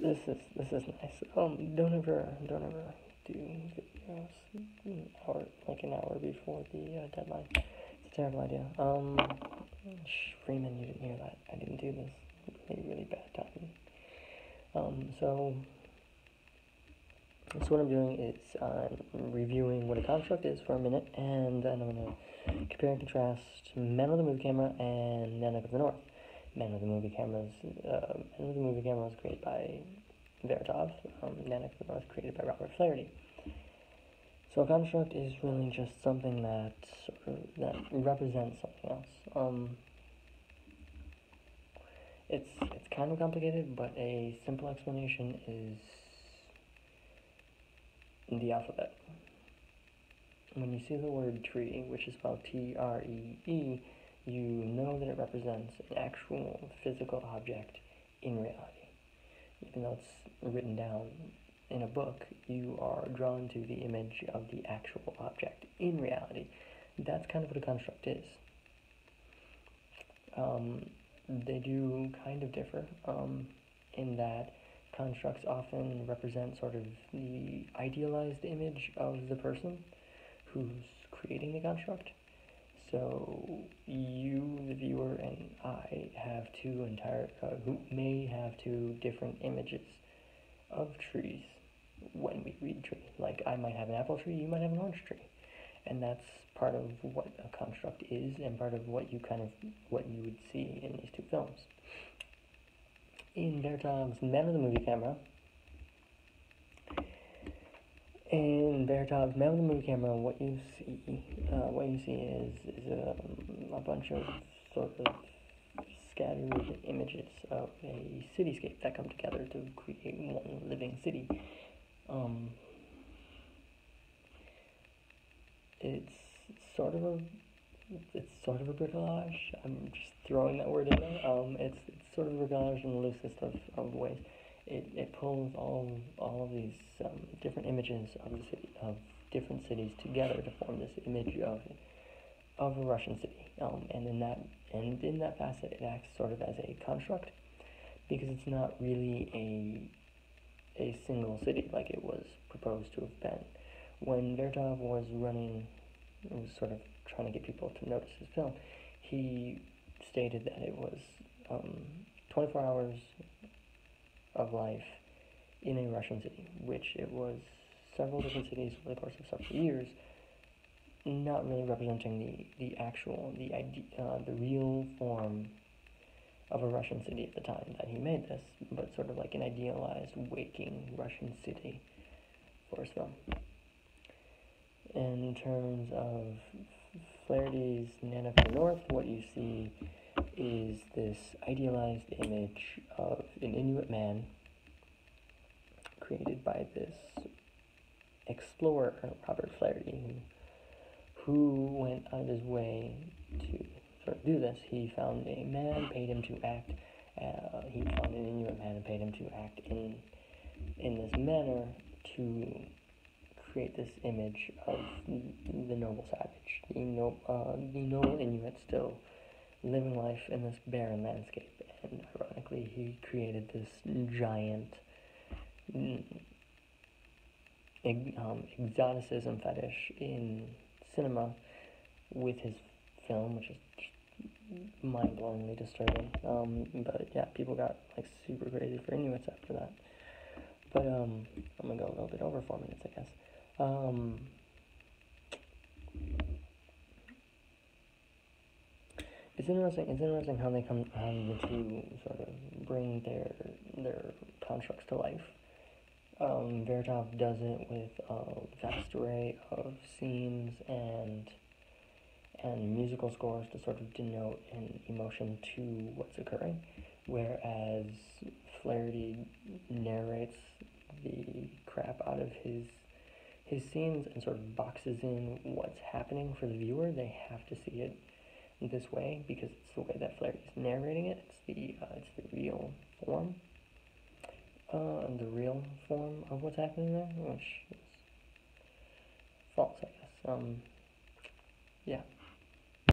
this is nice. Don't ever do videos an hour before the deadline. It's a terrible idea. Freeman, you didn't hear that. I didn't do this. Really, really bad timing. So what I'm doing is I'm reviewing what a construct is for a minute, and then I'm going to compare and contrast Man with the Movie Camera and Nanak of the North. Man with the Movie Camera was created by Vertov. Nanak of the North created by Robert Flaherty. So a construct is really just something that represents something else. It's kind of complicated, but a simple explanation is the alphabet. When you see the word tree, which is spelled T-R-E-E, you know that it represents an actual physical object in reality. Even though it's written down in a book, you are drawn to the image of the actual object in reality. That's kind of what a construct is. They do kind of differ in that constructs often represent sort of the idealized image of the person who's creating the construct. So you, the viewer, and I have who may have two different images of trees when we read tree. Like I might have an apple tree, you might have an orange tree, and that's part of what a construct is, and part of what you would see in these two films. In Vertov's Man with the Movie Camera, what you see is a bunch of sort of scattered images of a cityscape that come together to create one living city. It's sort of a bricolage. I'm just throwing that word in there. It's sort of a bricolage in the loosest of ways. It pulls all of these different images of different cities together to form this image of a Russian city. And in that facet, it acts sort of as a construct, because it's not really a single city like it was proposed to have been. When Vertov was sort of trying to get people to notice his film, he stated that it was 24 hours of life in a Russian city, which it was several different cities over the course of several years, not really representing the real form of a Russian city at the time that he made this, but sort of like an idealized waking Russian city for his film. In terms of Flaherty's Nanak of the North, what you see is this idealized image of an Inuit man created by this explorer, Robert Flaherty, who went out of his way to sort of do this. He found a man, paid him to act. He found an Inuit man and paid him to act in this manner to create this image of the noble savage, the noble Inuit still living life in this barren landscape. And ironically, he created this giant exoticism fetish in cinema with his film, which is just mind-blowingly disturbing. But yeah, people got like super crazy for Inuits after that. But I'm gonna go a little bit over 4 minutes, I guess. It's interesting how the two sort of bring their constructs to life. Vertov does it with a vast array of scenes and musical scores to sort of denote an emotion to what's occurring, whereas Flaherty narrates the crap out of his scenes and sort of boxes in what's happening for the viewer. They have to see it this way because it's the way that Flaherty's narrating it. It's the real form. Of what's happening there, which is false, I guess. Yeah.